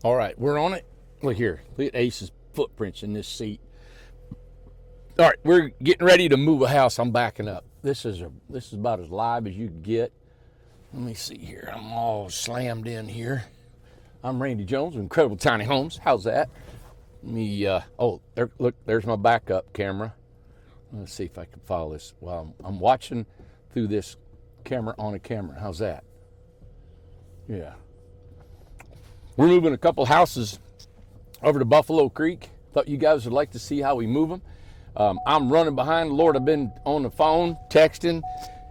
All right, we're on it. Look here. Look at Ace's footprints in this seat. All right, we're getting ready to move a house. I'm backing up. This is about as live as you can get. Let me see here. I'm all slammed in here. I'm Randy Jones with Incredible Tiny Homes. How's that? Let me, look, there's my backup camera. Let's see if I can follow this. Well, I'm watching through this camera on a camera. How's that? Yeah. We're moving a couple houses over to Buffalo Creek. Thought you guys would like to see how we move them. I'm running behind. Lord, I've been on the phone, texting,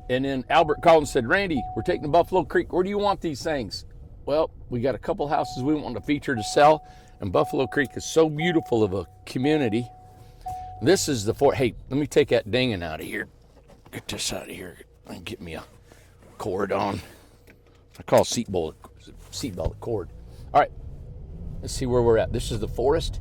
and then Albert called and said, Randy, we're taking to Buffalo Creek. Where do you want these things? Well, we got a couple houses we want to feature to sell, and Buffalo Creek is so beautiful of a community. This is the fort. Hey, let me take that dinging out of here. Get this out of here and get me a cord on. I call seatbelt cord. All right, let's see where we're at. This is the forest,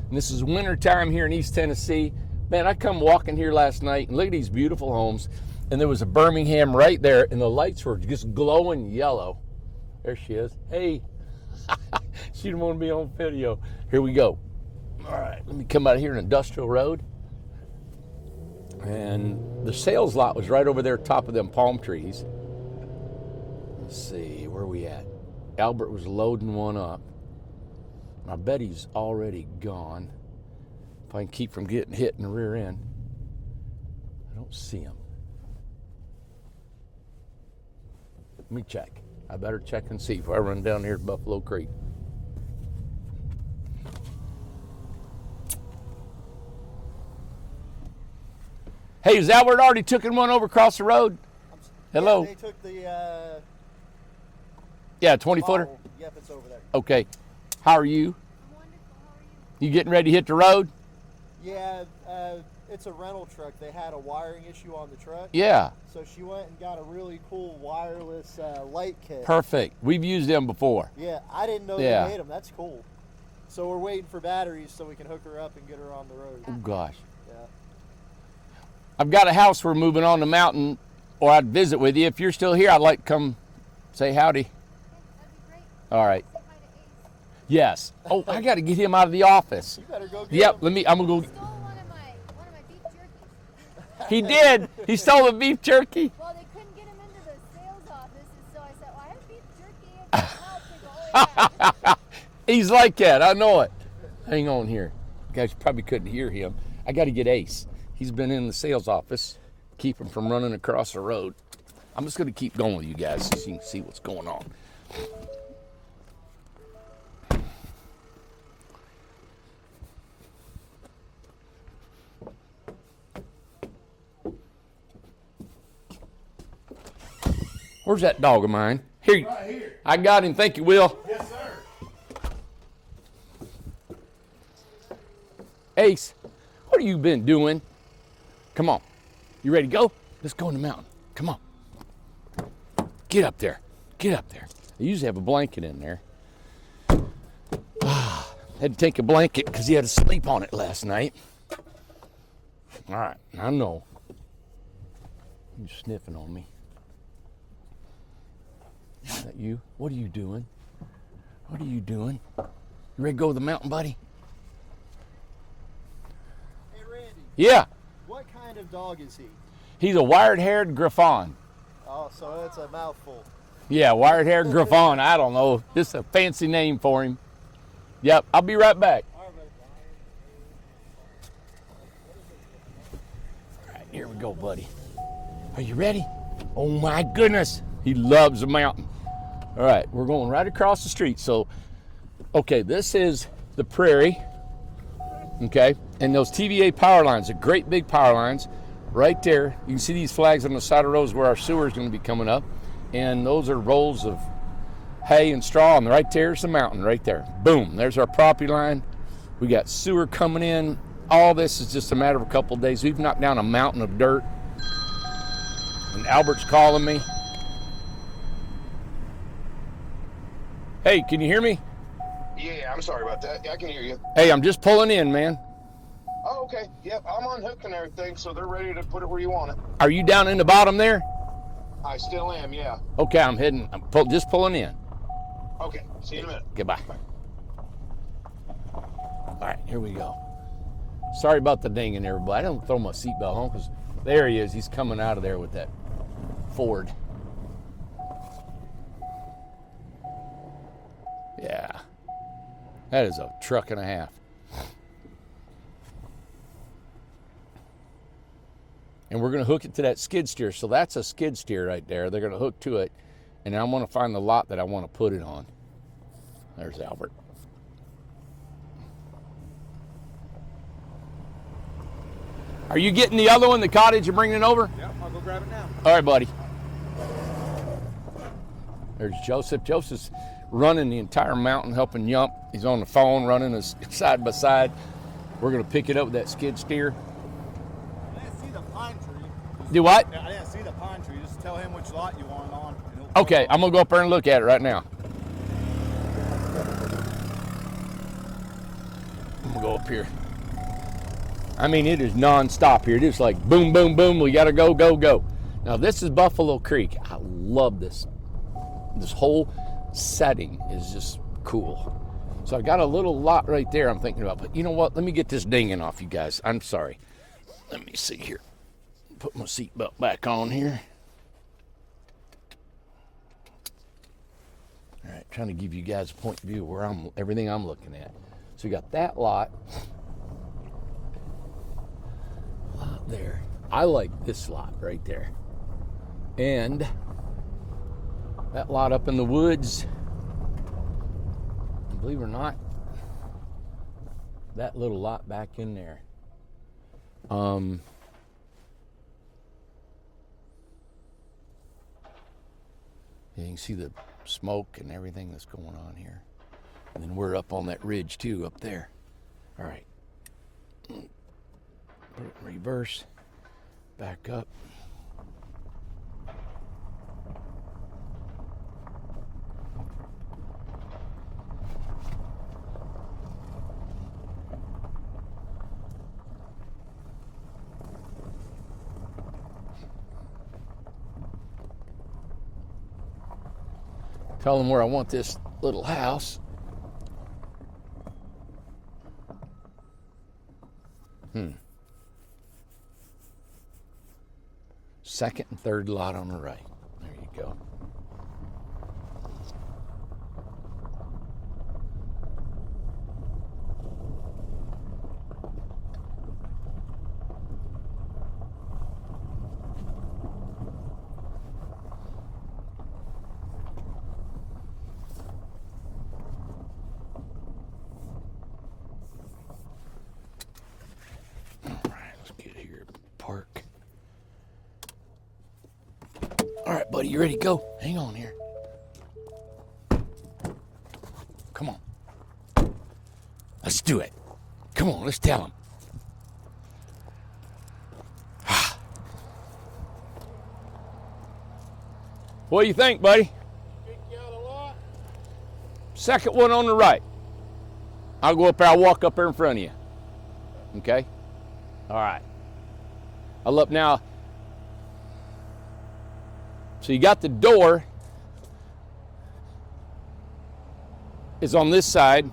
and this is winter time here in East Tennessee. Man, I come walking here last night, and look at these beautiful homes, and there was a Birmingham right there, and the lights were just glowing yellow. There she is. Hey, she didn't want to be on video. Here we go. All right, let me come out here in Industrial Road, and the sales lot was right over there, top of them palm trees. Let's see, where are we at? Albert was loading one up. I bet he's already gone. If I can keep from getting hit in the rear end. I don't see him. Let me check. I better check and see before I run down here to Buffalo Creek. Hey, is Albert already taking one over across the road? Hello? Yeah, they took the... Yeah, 20-footer? Yep, it's over there. Okay. How are you? Wonderful. How are you? You getting ready to hit the road? Yeah, it's a rental truck. They had a wiring issue on the truck. Yeah. So she went and got a really cool wireless light kit. Perfect. We've used them before. Yeah, I didn't know Yeah. they made them. That's cool. So we're waiting for batteries so we can hook her up and get her on the road. Oh, gosh. Yeah. I've got a house we're moving on the mountain, or I'd visit with you. If you're still here, I'd like to come say howdy. Okay, that'd be great. All right. Say hi to Ace. Yes. Oh, I got to get him out of the office. You better go get Yep, him. I'm going He to go. stole one of my beef jerkies. He did. He stole the beef jerky. Well, they couldn't get him into the sales office, and so I said, well, I have beef jerky in my house. They go, oh, yeah. He's like that. I know it. Hang on here. You guys probably couldn't hear him. I got to get Ace. He's been in the sales office. Keep him from running across the road. I'm just going to keep going with you guys so you can see what's going on. Where's that dog of mine? Here. Right here. I got him. Thank you, Will. Yes, sir. Ace, what have you been doing? Come on. You ready to go? Let's go in the mountain. Come on. Get up there. Get up there. I usually have a blanket in there. Had to take a blanket because he had to sleep on it last night. All right, I know. You're sniffing on me. Is that you? What are you doing? What are you doing? You ready to go to the mountain, buddy? Hey, Randy. Yeah. What kind of dog is he? He's a wired-haired Griffon. Oh, so it's a mouthful. Yeah, wired-haired Griffon. I don't know. Just a fancy name for him. Yep, I'll be right back. All right, buddy. All right, here we go, buddy. Are you ready? Oh, my goodness. He loves the mountain. All right, we're going right across the street. So, okay, this is the prairie, okay? And those TVA power lines, the great big power lines, right there. You can see these flags on the side of the roads where our sewer is going to be coming up. And those are rolls of hay and straw, and right there's the mountain right there. Boom, there's our property line. We got sewer coming in. All this is just a matter of a couple of days. We've knocked down a mountain of dirt. And Albert's calling me. Hey, can you hear me? Yeah, I'm sorry about that. Yeah, I can hear you. Hey, I'm just pulling in, man. Oh, okay. Yep, I'm unhooked and everything, so they're ready to put it where you want it. Are you down in the bottom there? I still am, yeah. Okay, I'm heading. I'm just pulling in. Okay, see you in a minute. Goodbye. Bye. All right, here we go. Sorry about the dinging, everybody. I don't throw my seatbelt home because there he is. He's coming out of there with that Ford. Yeah, that is a truck and a half. And we're going to hook it to that skid steer. So that's a skid steer right there. They're going to hook to it. And I'm going to find the lot that I want to put it on. There's Albert. Are you getting the other one, the cottage, and bringing it over? Yep, I'll go grab it now. All right, buddy. There's Joseph. Joseph's running the entire mountain, helping Yump. He's on the phone, running us side by side. We're going to pick it up with that skid steer. I didn't see the pine tree. Do what? Yeah, I didn't see the pine tree. Just tell him which lot you want it on. Okay, I'm going to go up there and look at it right now. I'm going to go up here. I mean, it is non-stop here. It's like boom, boom, boom. We got to go, go, go. Now, this is Buffalo Creek. I love this. This whole setting is just cool. So I got a little lot right there I'm thinking about. But you know what? Let me get this dinging off, you guys. I'm sorry. Let me see here. Put my seatbelt back on here. All right, trying to give you guys a point of view where everything I'm looking at. So we got that lot. There. I like this lot right there. And that lot up in the woods, and believe it or not, that little lot back in there. You can see the smoke and everything that's going on here. And then we're up on that ridge too, up there. All right. Put it in reverse, back up. Tell them where I want this little house. Second and third lot on the right. There you go. All right, let's get here. Park. All right, buddy, you ready to go? Hang on here. Come on. Let's do it. Come on, let's tell him. What do you think, buddy? Pick you out a lot. Second one on the right. I'll go up there. I'll walk up there in front of you. Okay? All right. I'll up now. So you got the door is on this side.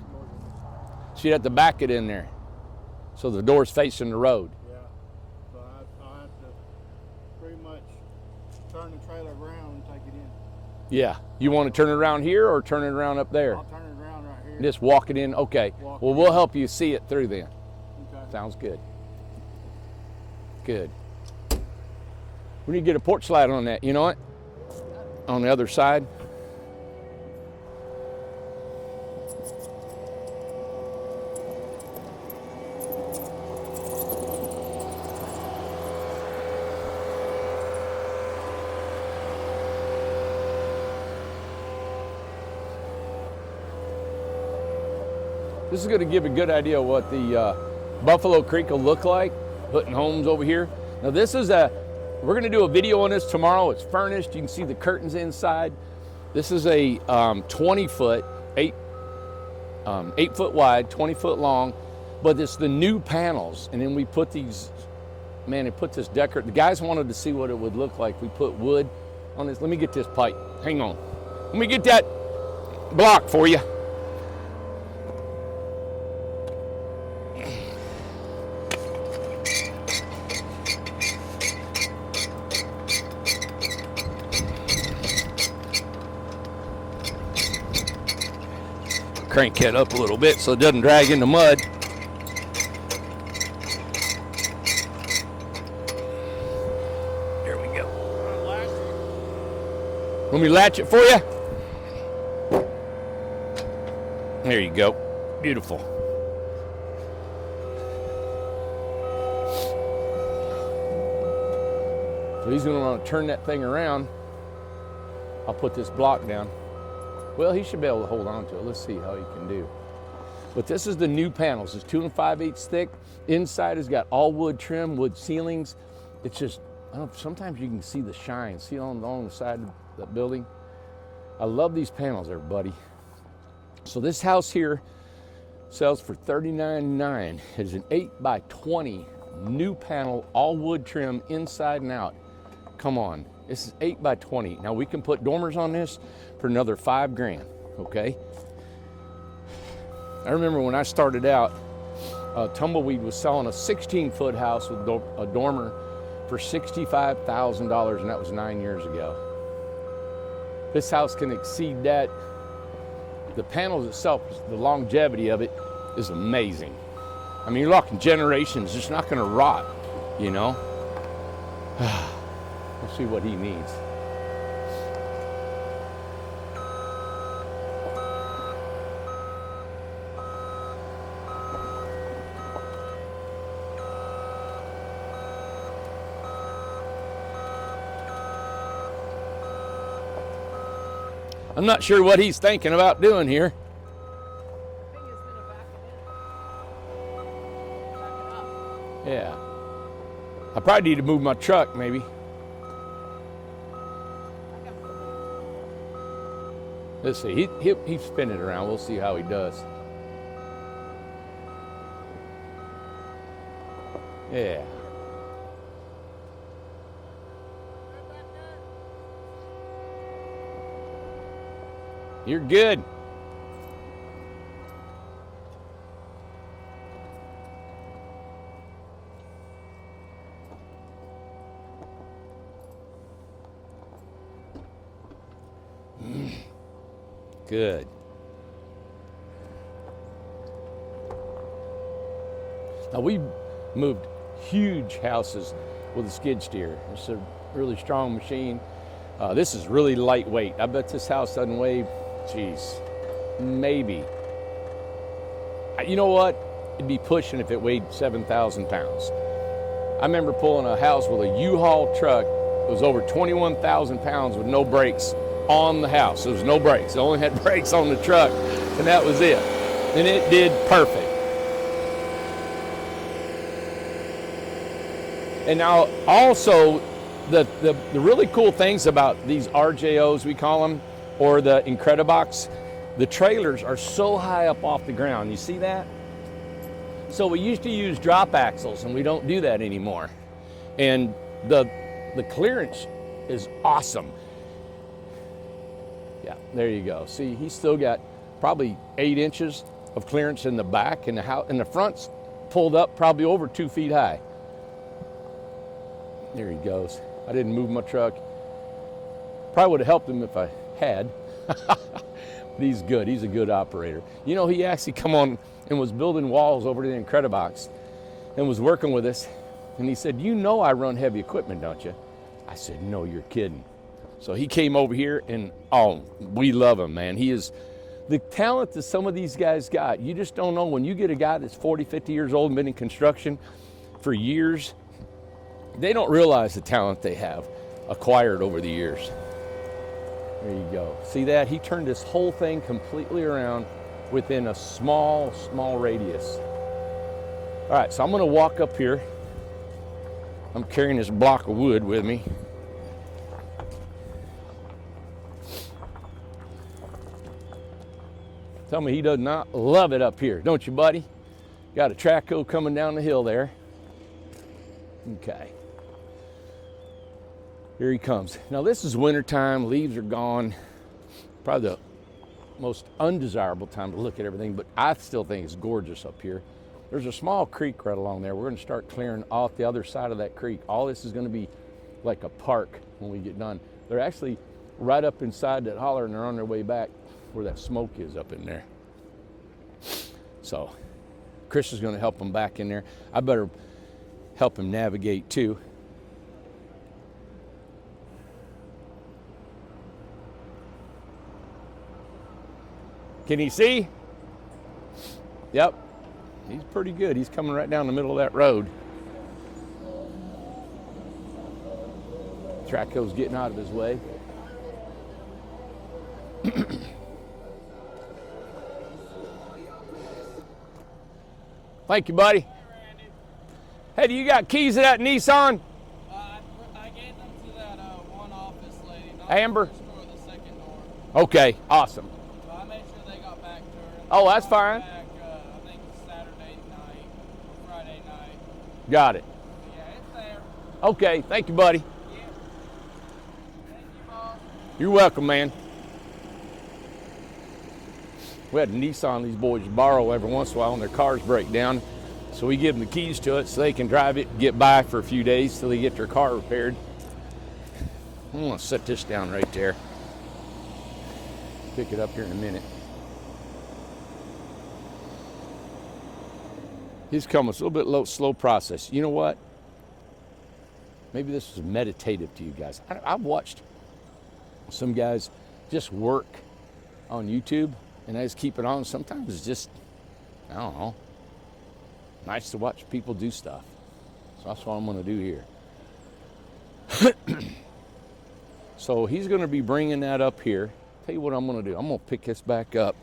So you'd have to back it in there. So the door's facing the road. Yeah. So I have to pretty much turn the trailer around and take it in. Yeah. You want to turn it around here or turn it around up there? I'll turn it around right here. Just walk it in. Okay. Walk Well, it we'll in. help you see it through then. Okay. Sounds good. Good. We need to get a porch light on that. You know what? On the other side. This is going to give a good idea of what the Buffalo Creek will look like, putting homes over here. Now this is we're going to do a video on this tomorrow. It's furnished. You can see the curtains inside. This is a 20-foot, 8 foot wide, 20 foot long, but it's the new panels. And then we put these, man, it put this decor. The guys wanted to see what it would look like. We put wood on this. Let me get this pipe. Hang on. Let me get that block for you. Crank that up a little bit so it doesn't drag in the mud. There we go. Want me to latch it for you? There you go. Beautiful. So he's going to want to turn that thing around. I'll put this block down. Well, he should be able to hold on to it. Let's see how he can do. But this is the new panels. It's 2 5/8 thick. Inside has got all wood trim, wood ceilings. It's just, I don't know, sometimes you can see the shine. See along the side of the building? I love these panels, everybody. So this house here sells for $39,900. It is an 8x20 new panel, all wood trim inside and out. Come on, this is 8x20. Now we can put dormers on this for another $5,000, okay? I remember when I started out, Tumbleweed was selling a 16-foot house with a dormer for $65,000, and that was 9 years ago. This house can exceed that. The panels itself, the longevity of it is amazing. I mean, you're talking generations. It's not going to rot, you know. Let's see what he needs. I'm not sure what he's thinking about doing here. Yeah. I probably need to move my truck, maybe. Let's see. He's spinning it around. We'll see how he does. Yeah. You're good. Good. Now we moved huge houses with a skid steer. It's a really strong machine. This is really lightweight. I bet this house doesn't weigh, geez, maybe. You know what? It'd be pushing if it weighed 7,000 pounds. I remember pulling a house with a U-Haul truck. It was over 21,000 pounds with no brakes on the house. There was no brakes. It only had brakes on the truck, and that was it. And it did perfect. And now also, the really cool things about these RJOs, we call them, or the Incredibox, the trailers are so high up off the ground. You see that? So we used to use drop axles, and we don't do that anymore. And the clearance is awesome. Yeah, there you go. See, he's still got probably 8 inches of clearance in the back, and the front's pulled up probably over 2 feet high. There he goes. I didn't move my truck. Probably would have helped him if I had. But he's good. He's a good operator. You know, he actually come on and was building walls over to the Incredibox and was working with us. And he said, "You know I run heavy equipment, don't you?" I said, "No, you're kidding." So he came over here, and oh, we love him, man. He is the talent that some of these guys got. You just don't know. When you get a guy that's 40, 50 years old and been in construction for years, they don't realize the talent they have acquired over the years. There you go. See that? He turned this whole thing completely around within a small radius. All right, so I'm going to walk up here. I'm carrying this block of wood with me. Tell me he does not love it up here, don't you, buddy? Got a Traco coming down the hill there. Okay. Here he comes. Now this is wintertime, leaves are gone. Probably the most undesirable time to look at everything, but I still think it's gorgeous up here. There's a small creek right along there. We're going to start clearing off the other side of that creek. All this is going to be like a park when we get done. They're actually right up inside that holler, and they're on their way back where that smoke is up in there. So Chris is going to help him back in there. I better help him navigate too. Can he see? Yep. He's pretty good. He's coming right down the middle of that road. Traco's getting out of his way. Thank you, buddy. Hey, do you got keys to that Nissan? I gave them to that one office lady. Amber? The second door. Okay, awesome. So I made sure they got back to her. Oh, that's fine. Back, I think Saturday night, Friday night. Got it. Yeah, it's there. Okay, thank you, buddy. Yeah. Thank you, boss. You're welcome, man. We had a Nissan these boys borrow every once in a while when their cars break down. So we give them the keys to it so they can drive it and get by for a few days till they get their car repaired. I'm gonna set this down right there. Pick it up here in a minute. He's coming. It's a little bit slow process. You know what? Maybe this is meditative to you guys. I've watched some guys just work on YouTube and I just keep it on. Sometimes it's just, I don't know, nice to watch people do stuff. So that's what I'm going to do here. So he's going to be bringing that up here. Tell you what I'm going to do. I'm going to pick this back up.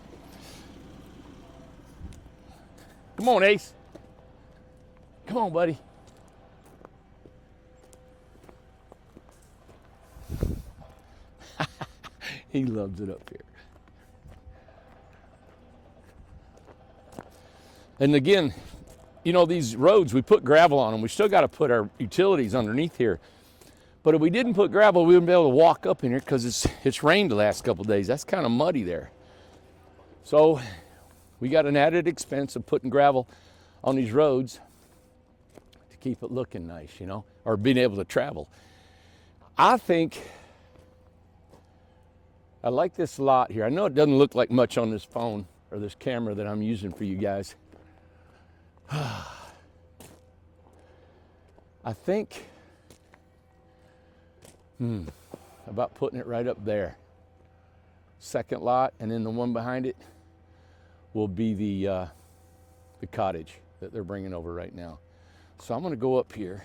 Come on, Ace. Come on, buddy. He loves it up here. And again, you know, these roads, we put gravel on them. We still got to put our utilities underneath here. But if we didn't put gravel, we wouldn't be able to walk up in here because it's rained the last couple of days. That's kind of muddy there. So we got an added expense of putting gravel on these roads to keep it looking nice, you know, or being able to travel. I think I like this lot here. I know it doesn't look like much on this phone or this camera that I'm using for you guys. I think about putting it right up there. Second lot, and then the one behind it will be the cottage that they're bringing over right now. So I'm going to go up here.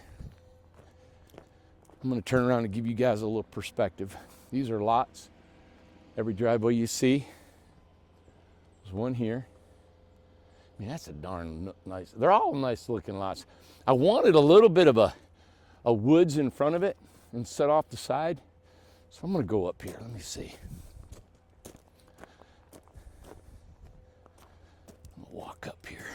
I'm going to turn around and give you guys a little perspective. These are lots. Every driveway you see, there's one here. I mean, that's a darn nice, they're all nice looking lots. I wanted a little bit of a woods in front of it and set off the side. So I'm gonna go up here, let me see. I'm gonna walk up here.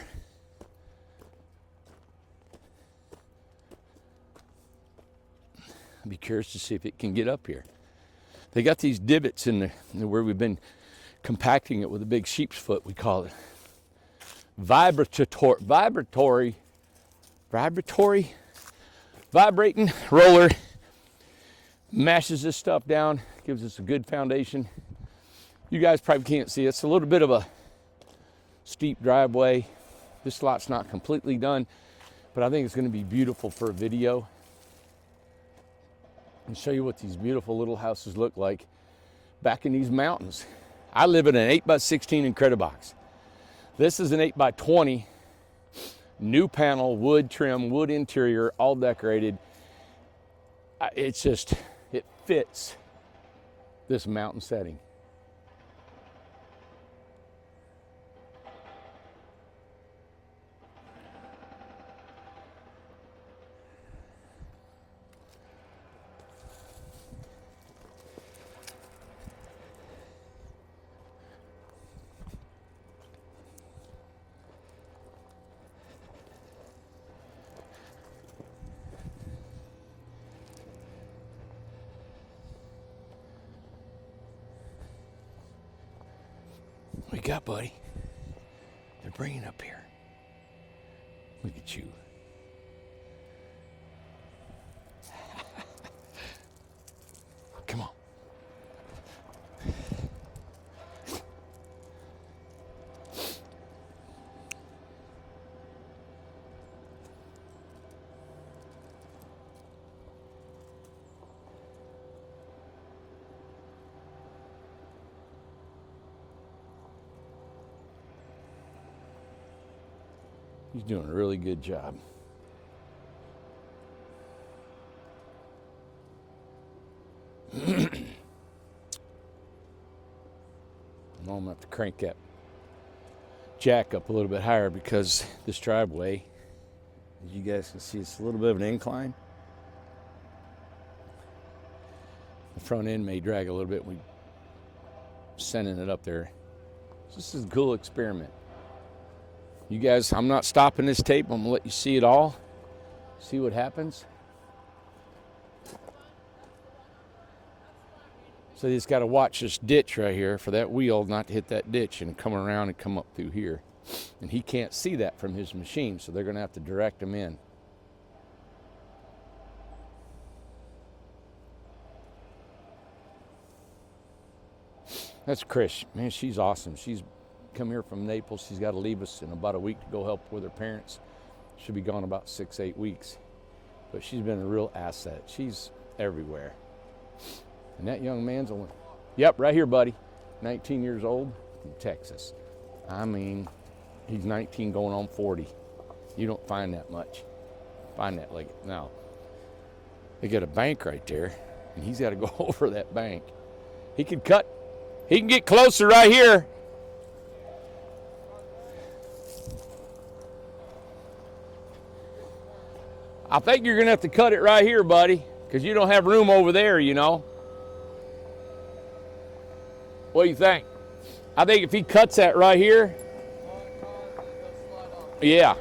I'd be curious to see if it can get up here. They got these divots in there where we've been compacting it with a big sheep's foot, we call it. Vibrating roller mashes this stuff down, gives us a good foundation. You guys probably can't see it. It's a little bit of a steep driveway. This lot's not completely done, but I think it's going to be beautiful for a video and show you what these beautiful little houses look like back in these mountains. I live in an 8x16 in Credibox. This is an 8x20, new panel, wood trim, wood interior, all decorated. It's just, it fits this mountain setting. What you got, buddy? They're bringing up here. Look at you. Come on. He's doing a really good job. I'm going to have to crank that jack up a little bit higher because this driveway, as you guys can see, it's a little bit of an incline. The front end may drag a little bit. We're sending it up there. So this is a cool experiment. You guys, I'm not stopping this tape. I'm going to let you see it all. See what happens. So you just got to watch this ditch right here for that wheel not to hit that ditch and come around and come up through here. And he can't see that from his machine, so they're going to have to direct him in. That's Chris. Man, she's awesome. She's come here from Naples. She's got to leave us in about a week to go help with her parents. She'll be gone about 6-8 weeks. But she's been a real asset. She's everywhere. And that young man's only, yep, right here, buddy. 19 years old from Texas. I mean, he's 19 going on 40. You don't find that much. Find that like now. They got a bank right there, and he's got to go over that bank. He can get closer right here. I think you're going to have to cut it right here, buddy, because you don't have room over there, you know. What do you think? I think if he cuts that right here, yeah.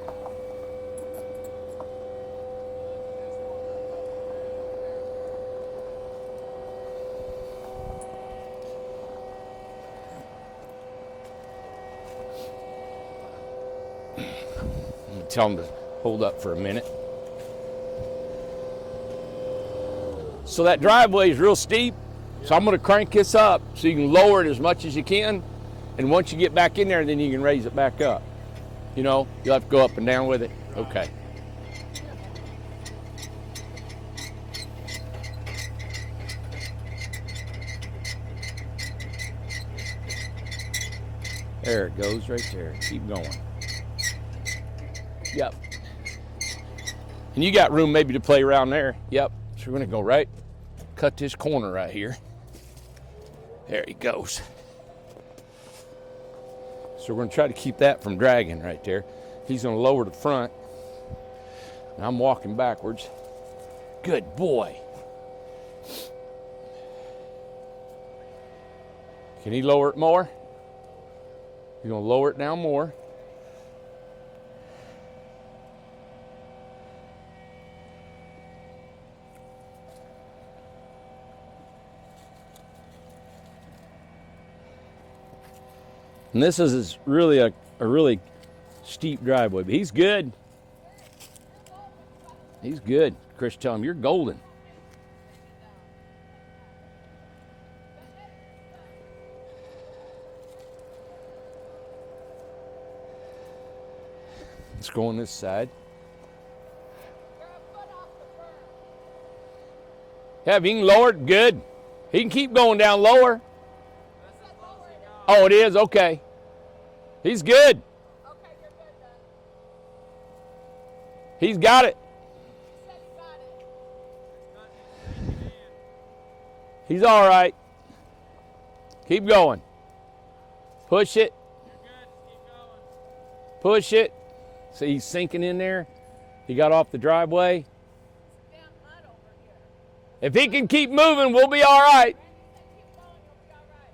I'm going to tell him to hold up for a minute. So that driveway is real steep. So I'm going to crank this up so you can lower it as much as you can. And once you get back in there, then you can raise it back up. You know, you'll have to go up and down with it. Okay. There it goes right there. Keep going. Yep. And you got room maybe to play around there. Yep. So we're going to go right, cut this corner right here. There he goes. So we're going to try to keep that from dragging right there. He's going to lower the front. And I'm walking backwards. Good boy. Can he lower it more? He's going to lower it down more. And this is really a really steep driveway, but he's good. He's good. Chris, tell him you're golden. Let's go on this side. Yeah, if he can lower it, good. He can keep going down lower. Oh, it is? Okay. He's good. Okay, you're good then. He's got it. He said he got it. He's all right. Keep going. Push it. Push it. See, he's sinking in there. He got off the driveway. Damn mud over here. If he can keep moving, we'll be all right. Randy said keep going, you'll be all right.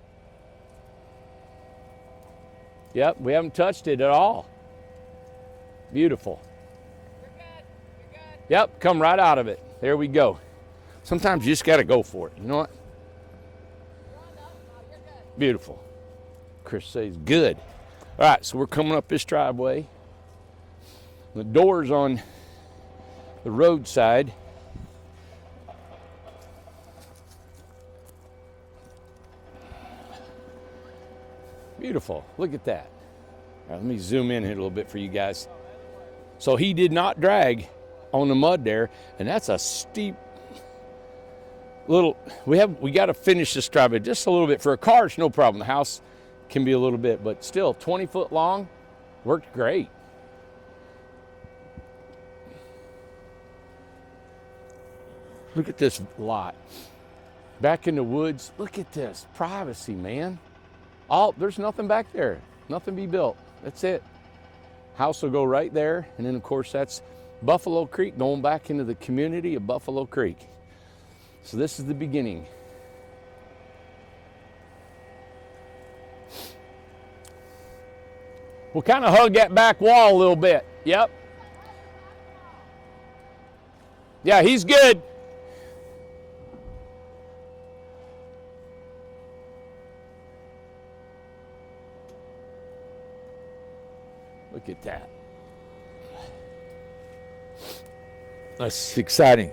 Yep, we haven't touched it at all. Beautiful. You're good. You're good. Yep, come right out of it. There we go. Sometimes you just got to go for it. You know what? You're on up now. You're good. Beautiful. Chris says good. All right, so we're coming up this driveway. The door's on the roadside. Beautiful. Look at that. All right, let me zoom in here a little bit for you guys. So he did not drag on the mud there, and that's a steep little. We got to finish this driveway just a little bit. For a car, it's no problem. The house can be a little bit, but still 20 foot long, worked great. Look at this lot. Back in the woods. Look at this. Privacy, man. There's nothing back there. Nothing be built. That's it. House will go right there. And then, of course, that's Buffalo Creek going back into the community of Buffalo Creek. So this is the beginning. We'll kind of hug that back wall a little bit. Yep. Yeah, he's good. Look at that. That's exciting.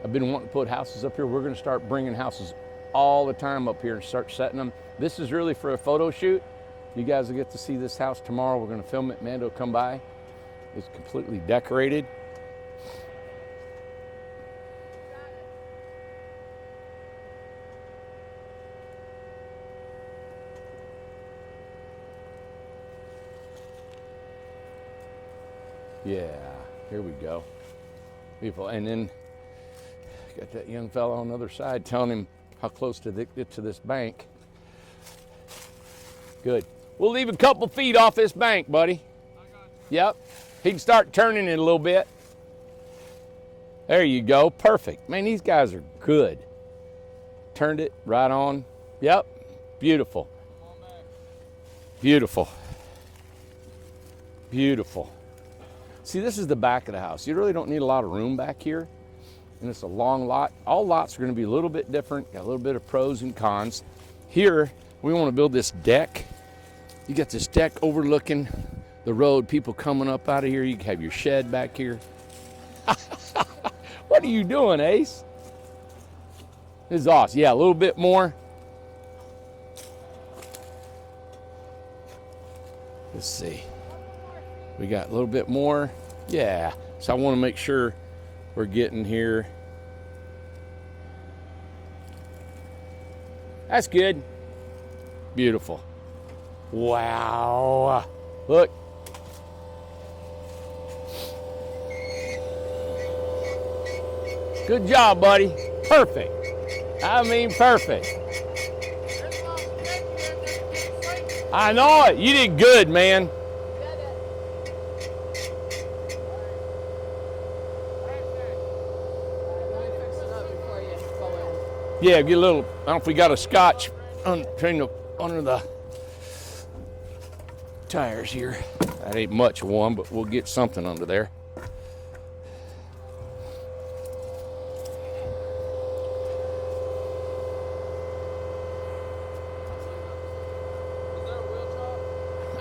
I've been wanting to put houses up here. We're going to start bringing houses all the time up here and start setting them. This is really for a photo shoot. You guys will get to see this house tomorrow. We're going to film it. Mando will come by. It's completely decorated. Yeah, here we go. Beautiful. And then got that young fellow on the other side telling him how close to get to this bank. Good. We'll leave a couple feet off this bank, buddy. Yep. He can start turning it a little bit. There you go. Perfect. Man, these guys are good. Turned it right on. Yep. Beautiful. Beautiful. Beautiful. See, this is the back of the house. You really don't need a lot of room back here. And it's a long lot. All lots are going to be a little bit different. Got a little bit of pros and cons. Here, we want to build this deck. You got this deck overlooking the road. People coming up out of here. You can have your shed back here. What are you doing, Ace? This is awesome. Yeah, a little bit more. Let's see. We got a little bit more. Yeah. So I want to make sure we're getting here. That's good. Beautiful. Wow. Look. Good job, buddy. Perfect. I mean, perfect. I know it. You did good, man. Yeah, get a little, I don't know if we got a scotch under the tires here. That ain't much one, but we'll get something under there.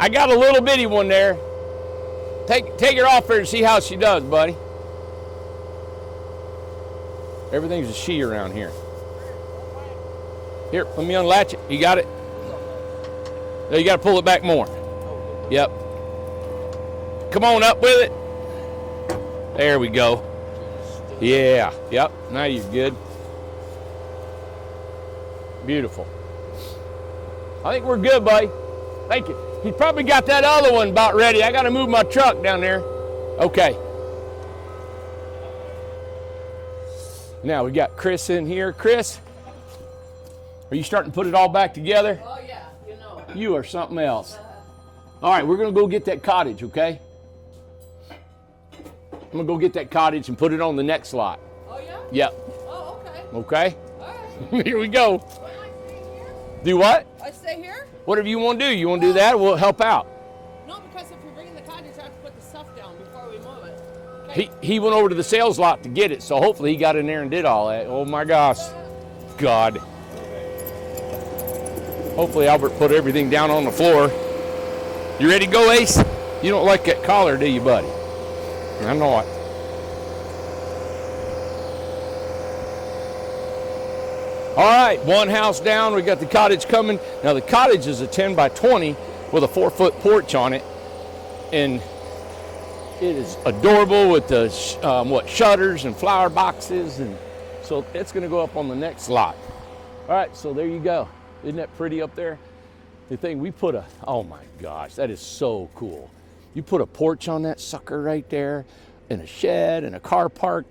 I got a little bitty one there. Take her off there and see how she does, buddy. Everything's a she around here. Here, let me unlatch it. You got it? No, you got to pull it back more. Yep. Come on up with it. There we go. Yeah. Yep. Now you're good. Beautiful. I think we're good, buddy. Thank you. He's probably got that other one about ready. I got to move my truck down there. Okay. Now we got Chris in here. Chris, are you starting to put it all back together? Oh, yeah, you know. You are something else. All right, we're going to go get that cottage, okay? I'm going to go get that cottage and put it on the next lot. Oh, yeah? Yep. Oh, okay. Okay? All right. Here we go. Am I staying here? Do what? I stay here? Whatever you want to do. You want to do that, we'll help out. No, because if you're bringing the cottage, I have to put the stuff down before we move it. Okay? He went over to the sales lot to get it, so hopefully he got in there and did all that. Oh, my gosh. God. Hopefully Albert put everything down on the floor. You ready to go, Ace? You don't like that collar, do you, buddy? I know it. All right, one house down. We got the cottage coming. Now the cottage is a 10 by 20 with a 4-foot porch on it, and it is adorable with the shutters and flower boxes, and so it's going to go up on the next lot. All right, so there you go. Isn't that pretty up there? The thing we put oh my gosh, that is so cool. You put a porch on that sucker right there, and a shed and a car park.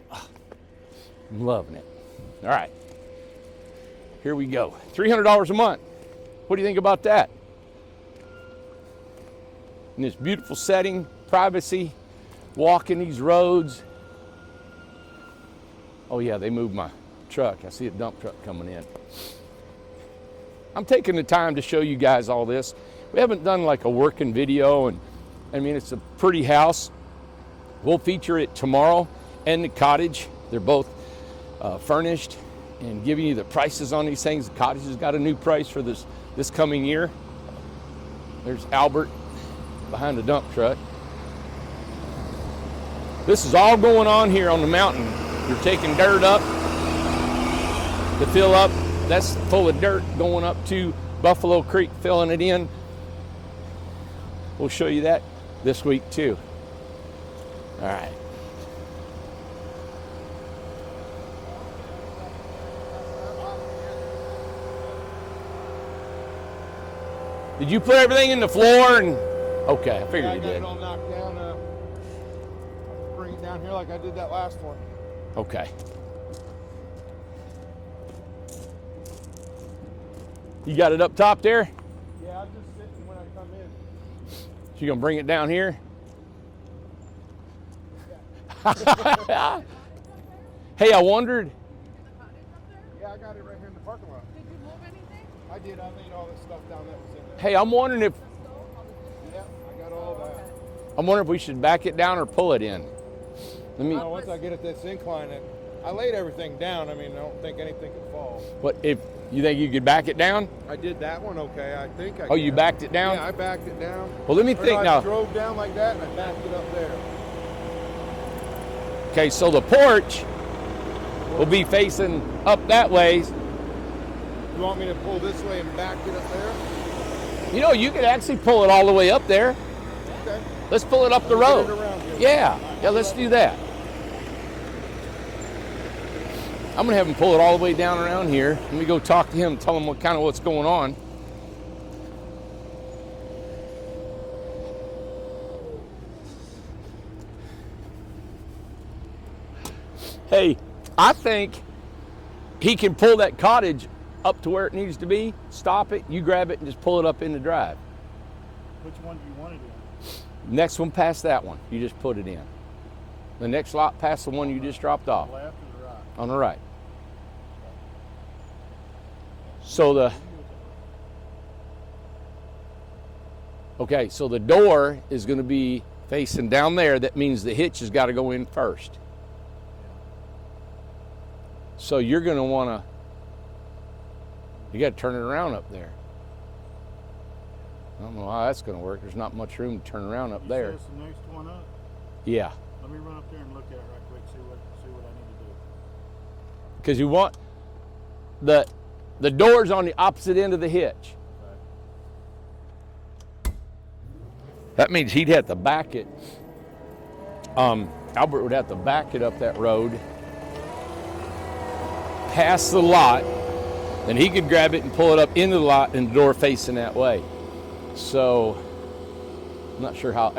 I'm loving it. All right. Here we go. $300 a month. What do you think about that? In this beautiful setting, privacy, walking these roads. Oh yeah, they moved my truck. I see a dump truck coming in. I'm taking the time to show you guys all this. We haven't done like a working video, and I mean, it's a pretty house. We'll feature it tomorrow and the cottage. They're both furnished and giving you the prices on these things. The cottage has got a new price for this coming year. There's Albert behind the dump truck. This is all going on here on the mountain. You're taking dirt up to fill up. That's full of dirt going up to Buffalo Creek, filling it in. We'll show you that this week too. All right. Did you put everything in the floor? And okay, I figured Yeah, I you got did. it all knocked down. Bring it down here like I did that last one. Okay. You got it up top there? Yeah, I'm just sitting when I come in. So you gonna bring it down here? Hey, I wondered. Yeah, I got it right here in the parking lot. Did you move anything? I did. I laid all this stuff down that was in there. Hey, I'm wondering if Yeah, I got all that. I'm wondering if we should back it down or pull it in. Let me. Now, once I get at this incline, I laid everything down. I mean, I don't think anything could fall. What if you think you could back it down? I did that one okay. I think I Oh, you can. backed it down? Yeah, I backed it down. Well, let me Or think no, I now. drove down like that and I backed it up there. Okay, so the porch will be facing up that way. You want me to pull this way and back it up there? You know, you could actually pull it all the way up there. Okay. Let's pull it up the Get road. it around here. Yeah, let's do that. I'm gonna have him pull it all the way down around here. Let me go talk to him and tell him what's going on. Hey, I think he can pull that cottage up to where it needs to be, stop it, you grab it and just pull it up in the drive. Which one do you want it in? Next one past that one, you just put it in. The next lot past the one you just dropped off. Left or the right? On the right. So the door is going to be facing down there. That means the hitch has got to go in first. So you're going to want to, you got to turn it around up there. I don't know how that's going to work. There's not much room to turn around up there. Is this the next one up? Yeah, Let me run up there and look at it right quick. See what I need to do. because you want the doors on the opposite end of the hitch. That means he'd have to back it. Albert would have to back it up that road, past the lot, then he could grab it and pull it up into the lot and the door facing that way. So I'm not sure how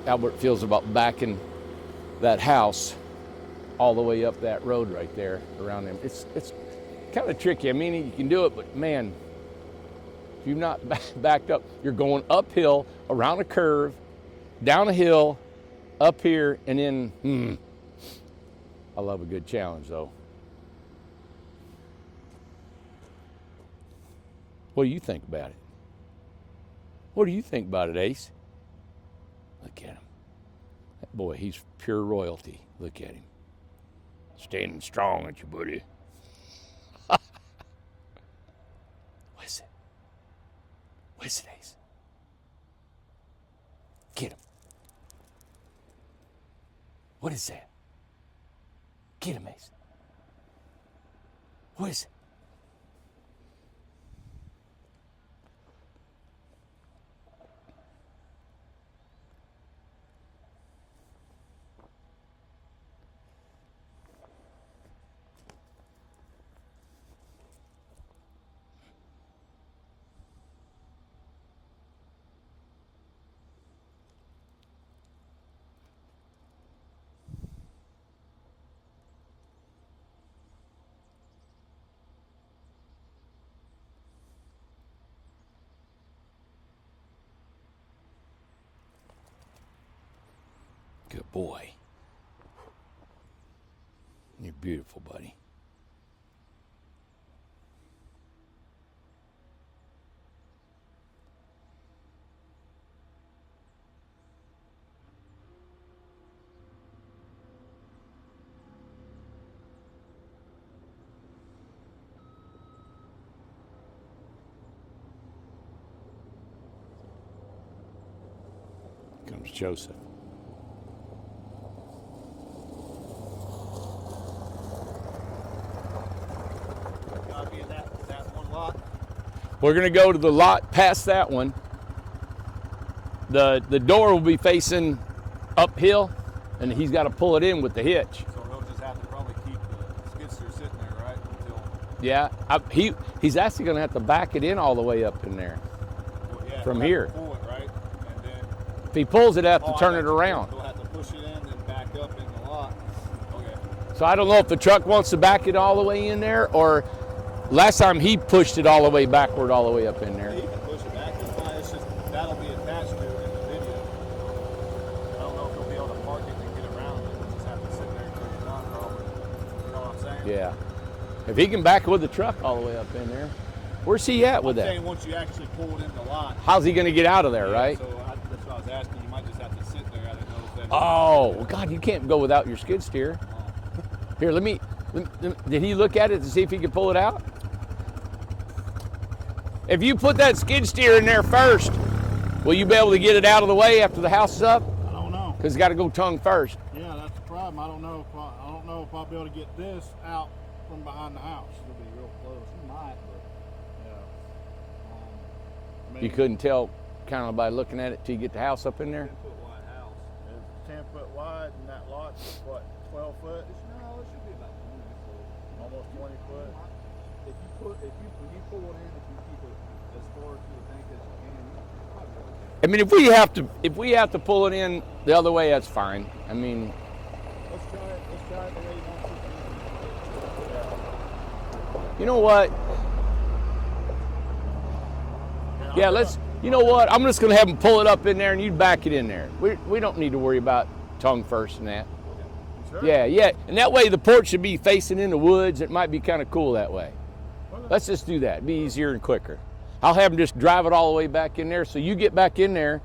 Albert feels about backing that house all the way up that road right there around him. It's kind of tricky. I mean, you can do it, but man, if you've not backed up, you're going uphill, around a curve, down a hill, up here, and then, I love a good challenge though. What do you think about it? What do you think about it, Ace? Look at him. That boy, he's pure royalty. Look at him. Standing strong, aren't you, buddy? What is it? What is it, Ace? Get him. What is that? Get him, Ace. What is it? Good boy. You're beautiful, buddy. Comes Joseph. Gotta be in that one lot. We're gonna go to the lot past that one. The door will be facing uphill, and he's got to pull it in with the hitch. So he'll just have to probably keep the skid steer sitting there, right? Until, Yeah, he's actually gonna have to back it in all the way up in there well, yeah, from he'll have here. to pull it, right? And then If he pulls it, have to I turn got it you. around. He'll have to push it in and back up in the lot. Okay. So I don't know if the truck wants to back it all the way in there, or last time he pushed it all the way backward, all the way up in there. He can push it back. It's fine. It's just that'll be attached to it in the video. I don't know if he'll be able to park it and get around it. He'll just have to sit there until you're done, probably. You know what I'm saying? Yeah. If he can back it with the truck all the way up in there, where's he at with I'm that? saying once you actually pull it in the lot. How's he gonna get out of there, Yeah, right? So that's what I was asking. You might just have to sit there. I didn't know if that. Oh, well, God, you can't go without your skid steer. Here, let me, did he look at it to see if he could pull it out? If you put that skid steer in there first, will you be able to get it out of the way after the house is up? I don't know. Because it's got to go tongue first. Yeah, that's the problem. I don't know if I'll be able to get this out from behind the house. It'll be real close. You might, but yeah. I mean, You couldn't tell kind of by looking at it till you get the house up in there? 10-foot wide house. It's 10 foot wide, and that lot's what, 12 foot? No, it should be about 20 foot. Almost 20 foot. When you pull it in, if you keep it as far to the tank as you can, you probably be able to. I mean, if we have to pull it in the other way, that's fine. I mean, Let's try it. Let's try it the way you want to. you know what? Yeah, you know what? I'm just going to have him pull it up in there and you back it in there. We don't need to worry about tongue first and that. Sure. Yeah. And that way the porch should be facing in the woods. It might be kind of cool that way. Let's just do that. It'd be easier and quicker. I'll have him just drive it all the way back in there so you get back in there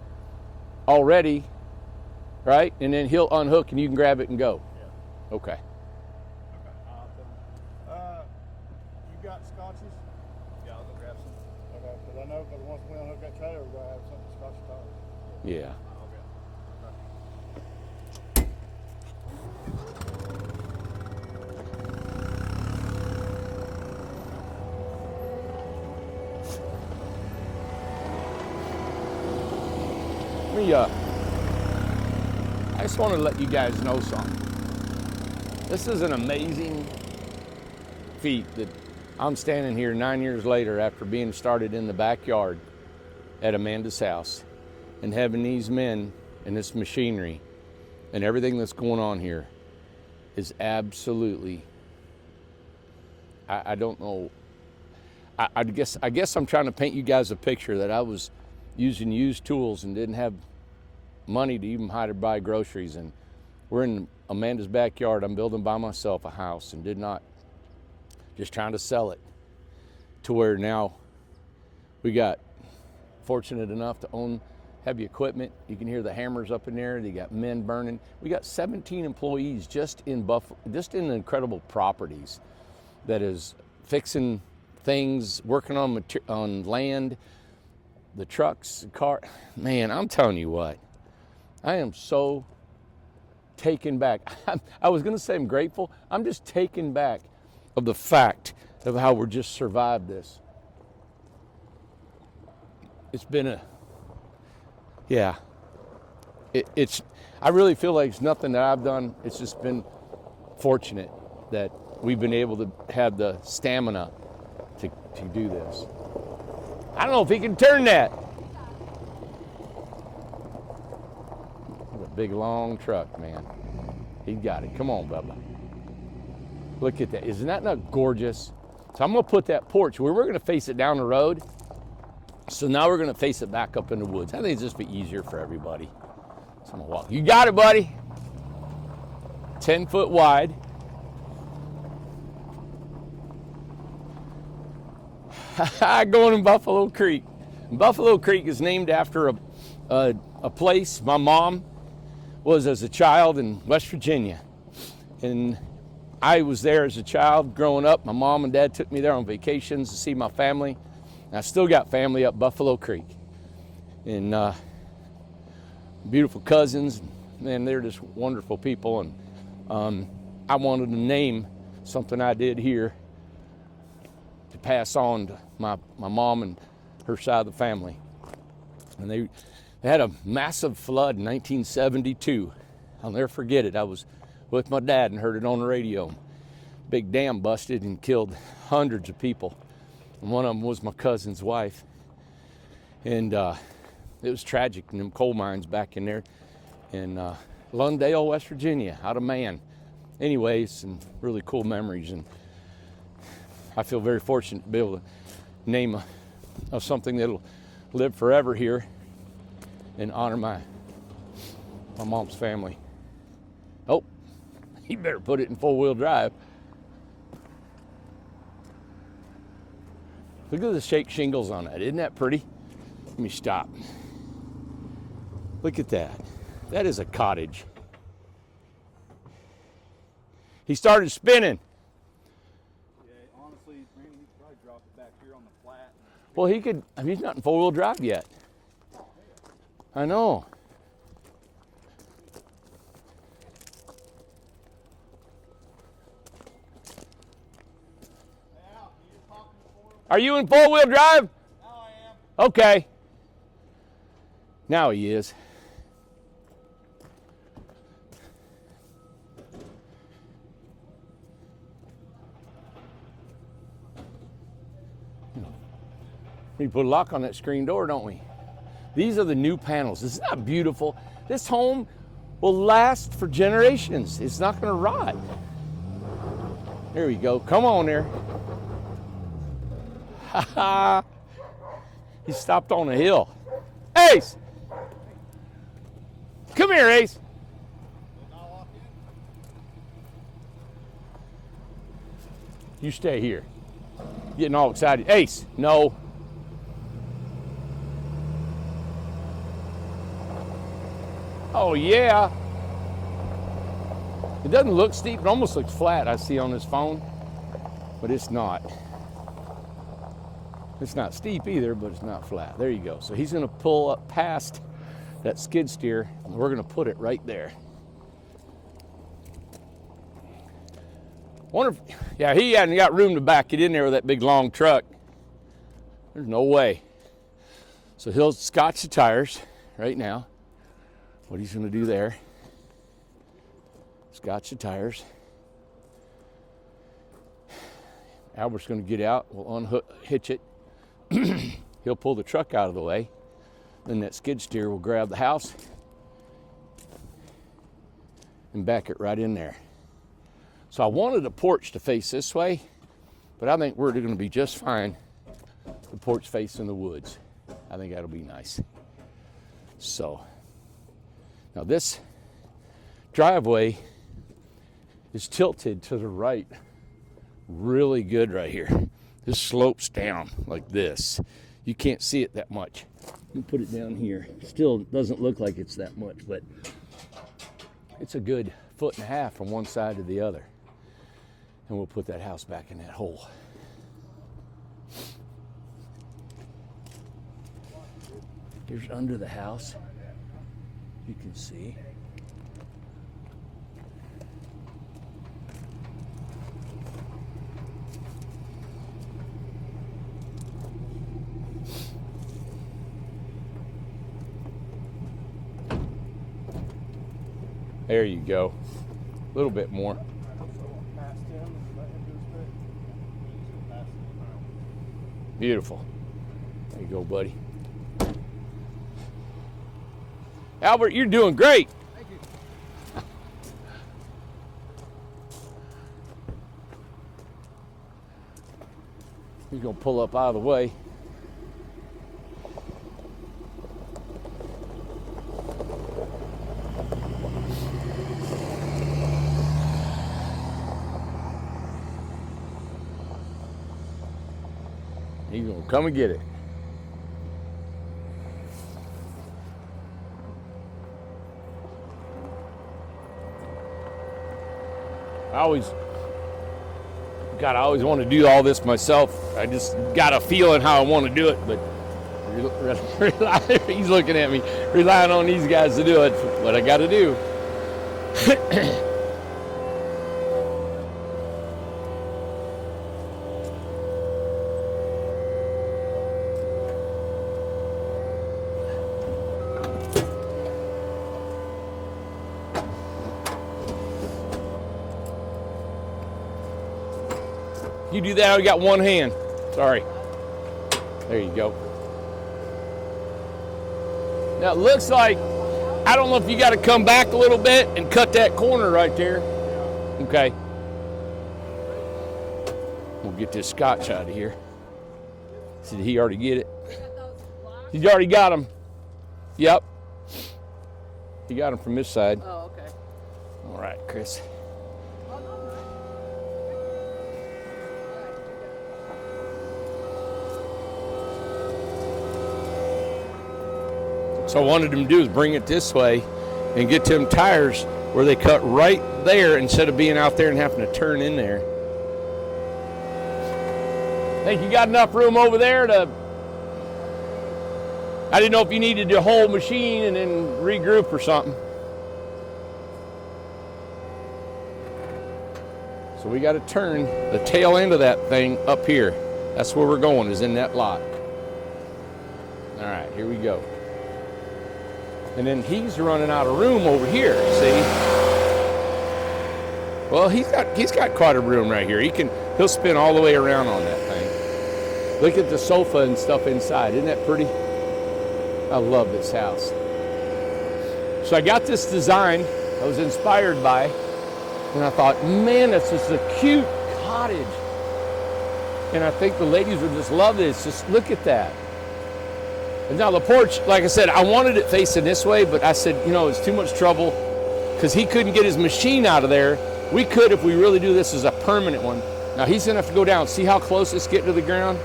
already, right? And then he'll unhook and you can grab it and go. Yeah. Okay. You got scotches? Yeah, I'll go grab some. Okay, because I know once we unhook that trailer, we're going to have something scotch tires. Yeah. I just want to let you guys know something. This is an amazing feat that I'm standing here 9 years later after being started in the backyard at Amanda's house and having these men and this machinery and everything that's going on here is absolutely, I don't know. I guess I'm trying to paint you guys a picture that I was using used tools and didn't have money to even buy groceries, and we're in Amanda's backyard. I'm building by myself a house and did not, just trying to sell it to where now we got fortunate enough to own heavy equipment. You can hear the hammers up in there. They got men burning. We got 17 employees just in Buffalo, just in incredible properties that is fixing things, working on land, the trucks, the car. Man, I'm telling you what, I am so taken back. I was going to say I'm grateful. I'm just taken back of the fact of how we're just survived this. It's been I really feel like it's nothing that I've done. It's just been fortunate that we've been able to have the stamina to do this. I don't know if he can turn that. That's a big, long truck, man. He got it. Come on, Bubba. Look at that. Isn't that not gorgeous? So I'm going to put that porch where we're going to face it down the road. So now we're going to face it back up in the woods. I think it's just be easier for everybody. So I'm going to walk. You got it, buddy. 10 foot wide. Going in Buffalo Creek. Buffalo Creek is named after a place my mom was as a child in West Virginia. And I was there as a child growing up. My mom and dad took me there on vacations to see my family. And I still got family up Buffalo Creek. And beautiful cousins. Man, they're just wonderful people. And I wanted to name something I did here to pass on to my mom and her side of the family. And they had a massive flood in 1972. I'll never forget it. I was with my dad and heard it on the radio. Big dam busted and killed hundreds of people. And one of them was my cousin's wife. And it was tragic in them coal mines back in there in Lundale, West Virginia, out of Man. Anyways, some really cool memories. And I feel very fortunate to be able to name something that'll live forever here and honor my mom's family. Oh, you better put it in 4-wheel drive. Look at the shake shingles on that. Isn't that pretty? Let me stop. Look at that. That is a cottage. He started spinning. Yeah, honestly, man, he could probably drop it back here on the flat. Well, he could. I mean, he's not in 4-wheel drive yet. I know. Are you in 4-wheel drive? Now I am. Okay. Now he is. We put a lock on that screen door, don't we? These are the new panels. Isn't that beautiful? This home will last for generations. It's not going to rot. There we go. Come on there. Ha ha. He stopped on a hill. Ace! Come here, Ace. You stay here. Getting all excited. Ace, no. Oh, yeah. It doesn't look steep. It almost looks flat, I see on this phone. But it's not. It's not steep either, but it's not flat. There you go. So he's going to pull up past that skid steer, and we're going to put it right there. Wonder if, yeah, he hadn't got room to back it in there with that big long truck. There's no way. So he'll scotch the tires right now. What he's going to do there, scotch the tires. Albert's going to get out. We'll hitch it. He'll pull the truck out of the way. Then that skid steer will grab the house and back it right in there. So I wanted a porch to face this way, but I think we're going to be just fine. The porch facing the woods. I think that'll be nice. So now this driveway is tilted to the right really good right here. This slopes down like this. You can't see it that much. Let me put it down here. Still doesn't look like it's that much, but it's a good 1.5 feet from one side to the other. And we'll put that house back in that hole. Here's under the house. You can see. There you go. A little bit more. Beautiful. There you go, buddy. Albert, you're doing great. Thank you. He's gonna pull up out of the way. He's gonna come and get it. I always want to do all this myself. I just got a feeling how I want to do it, but he's looking at me, relying on these guys to do it. What I got to do. You do that, I got one hand. Sorry. There you go. Now it looks like, I don't know if you got to come back a little bit and cut that corner right there. Okay. We'll get this scotch out of here. Did he already get it? He's already got them. Yep. He got them from this side. Oh, okay. All right, Chris. So I wanted him to do is bring it this way and get them tires where they cut right there instead of being out there and having to turn in there. Think you got enough room over there to... I didn't know if you needed the whole machine and then regroup or something. So we got to turn the tail end of that thing up here. That's where we're going, is in that lot. All right, here we go. And then he's running out of room over here, see? Well, he's got quite a room right here. He'll spin all the way around on that thing. Look at the sofa and stuff inside. Isn't that pretty? I love this house. So I got this design I was inspired by, and I thought, man, this is a cute cottage. And I think the ladies would just love this. Just look at that. And now the porch, like I said, I wanted it facing this way, but I said, you know, it's too much trouble because he couldn't get his machine out of there. We could if we really do this as a permanent one. Now he's gonna have to go down. See how close it's getting to the ground?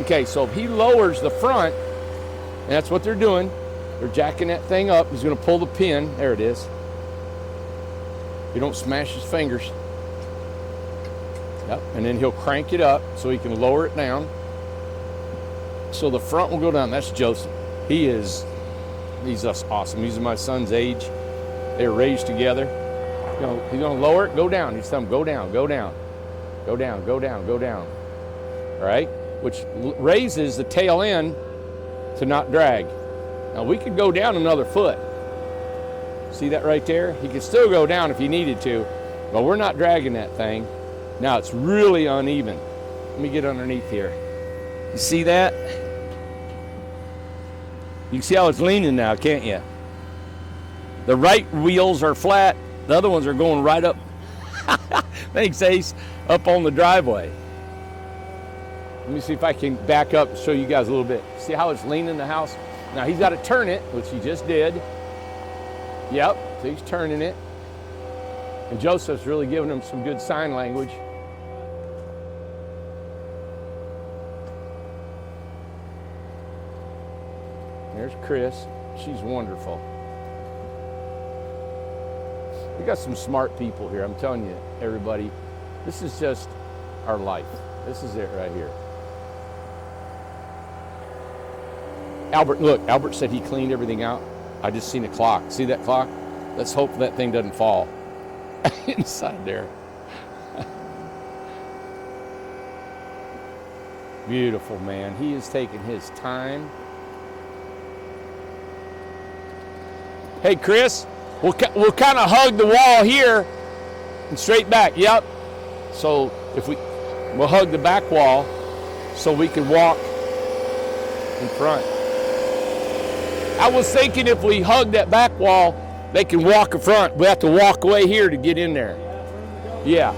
Okay, so if he lowers the front, and that's what they're doing, they're jacking that thing up. He's gonna pull the pin. There it is. You don't smash his fingers. Yep, and then he'll crank it up so he can lower it down. So the front will go down. That's Joseph. He's just awesome. He's my son's age. They were raised together. He's gonna lower it, go down. He's telling him, go down, go down, go down, go down, go down. All right, which raises the tail end to not drag. Now we could go down another foot. See that right there? He could still go down if he needed to, but we're not dragging that thing. Now it's really uneven. Let me get underneath here. You see that? You can see how it's leaning now, can't you? The right wheels are flat. The other ones are going right up. Thanks, Ace. Up on the driveway. Let me see if I can back up and show you guys a little bit. See how it's leaning the house? Now he's got to turn it, which he just did. Yep, so he's turning it. And Joseph's really giving him some good sign language. There's Chris. She's wonderful. We got some smart people here. I'm telling you, everybody, this is just our life. This is it right here. Albert, look, Albert said he cleaned everything out. I just seen a clock. See that clock? Let's hope that thing doesn't fall inside there. Beautiful, man. He is taking his time. Hey, Chris, we'll kind of hug the wall here and straight back. Yep. So if we'll hug the back wall so we can walk in front. I was thinking if we hug that back wall, they can walk in front. We have to walk away here to get in there. Yeah.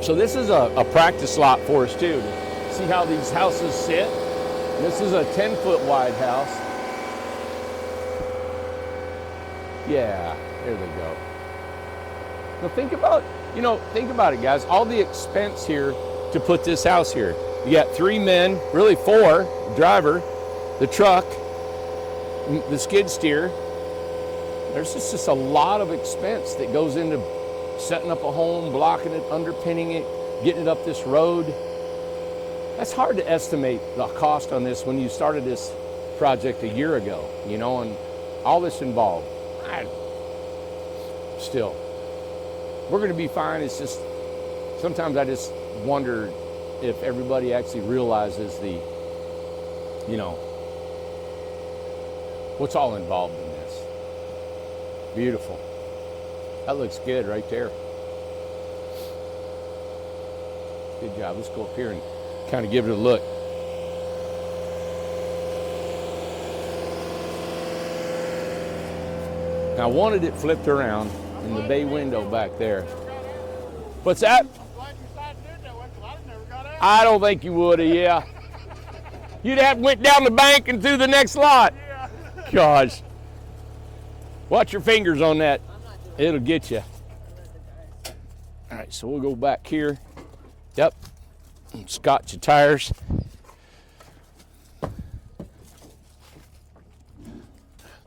So this is a practice lot for us too. See how these houses sit? This is a 10-foot wide house. Yeah, there they go. Now think about it, guys. All the expense here to put this house here. You got 3 men, really 4, driver, the truck, the skid steer. There's just a lot of expense that goes into setting up a home, blocking it, underpinning it, getting it up this road. That's hard to estimate the cost on this when you started this project a year ago, you know, and all this involved. Still, we're going to be fine. It's just, sometimes I just wonder if everybody actually realizes the, you know, what's all involved in this. Beautiful. That looks good right there. Good job. Let's go up here and kind of give it a look. Now, I wanted it flipped around in the bay window back there. What's that? I'm glad you decided to do it that way, 'cause I never got out. I don't think you would have, yeah. You'd have went down the bank and through the next lot. Yeah. Gosh. Watch your fingers on that. It'll get you. All right, so we'll go back here. Yep. And scotch your tires.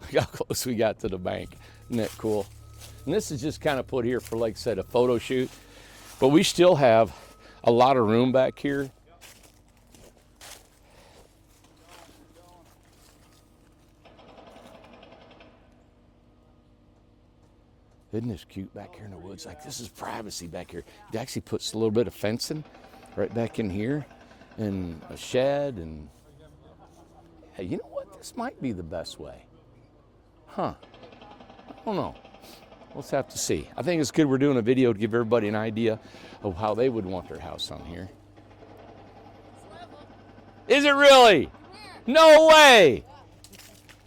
Look how close we got to the bank. Isn't that cool? And this is just kind of put here for, like I said, a photo shoot. But we still have a lot of room back here. Isn't this cute back here in the woods? Like, this is privacy back here. It actually puts a little bit of fencing right back in here and a shed. And hey, you know what? This might be the best way. Huh. I don't know. We'll just have to see. I think it's good we're doing a video to give everybody an idea of how they would want their house on here. Is it really? No way.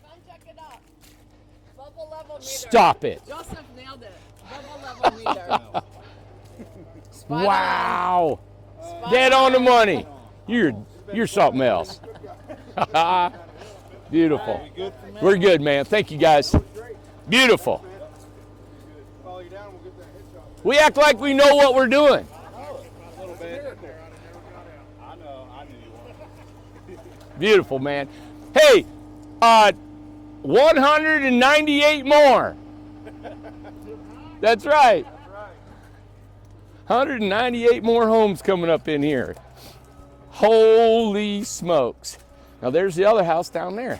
Come check it out. Bubble level meter. Stop it. Joseph nailed it. Bubble level meter. Spot Wow. on. Spot Dead on the money. You're something else. Beautiful. We're good, man. Thank you, guys. Beautiful. Follow you down, we'll get that headshot. We act like we know what we're doing. A little bit. I know. I knew you were. Beautiful, man. Hey, 198 more. That's right. 198 more homes coming up in here. Holy smokes. Now there's the other house down there.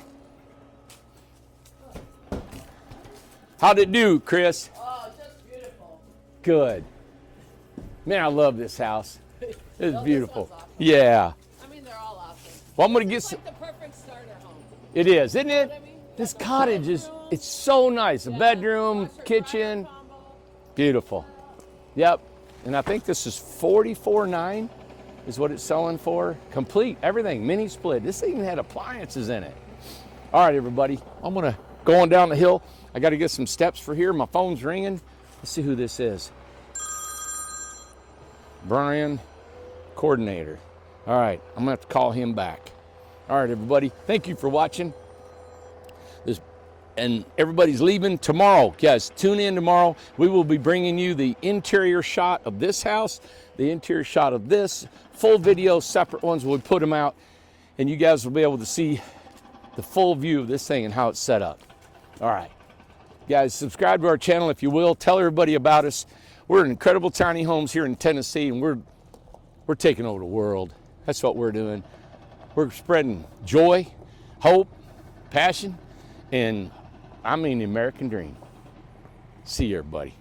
How'd it do, Chris? Oh, just beautiful. Good. Man, I love this house. It's This beautiful. one's awesome. Yeah. I mean, they're all awesome. Well, I'm gonna get It's some. like the perfect starter home. It is, isn't it? what I mean? This Like a cottage is, bedroom. it's so nice. A bedroom, Washer, kitchen, dryer combo. beautiful. Yep. And I think this is $44,900 is what it's selling for. Complete, everything, mini split. This even had appliances in it. All right, everybody. I'm gonna go on down the hill. I gotta get some steps for here. My phone's ringing. Let's see who this is. Brian, coordinator. All right, I'm gonna have to call him back. All right, everybody. Thank you for watching. And everybody's leaving tomorrow. Guys, tune in tomorrow. We will be bringing you the interior shot of this house, the interior shot of this, full video, separate ones. We'll put them out, and you guys will be able to see the full view of this thing and how it's set up. All right. Guys, subscribe to our channel if you will. Tell everybody about us. We're in incredible tiny homes here in Tennessee, and we're taking over the world. That's what we're doing. We're spreading joy, hope, passion, and I mean the American dream. See you, everybody.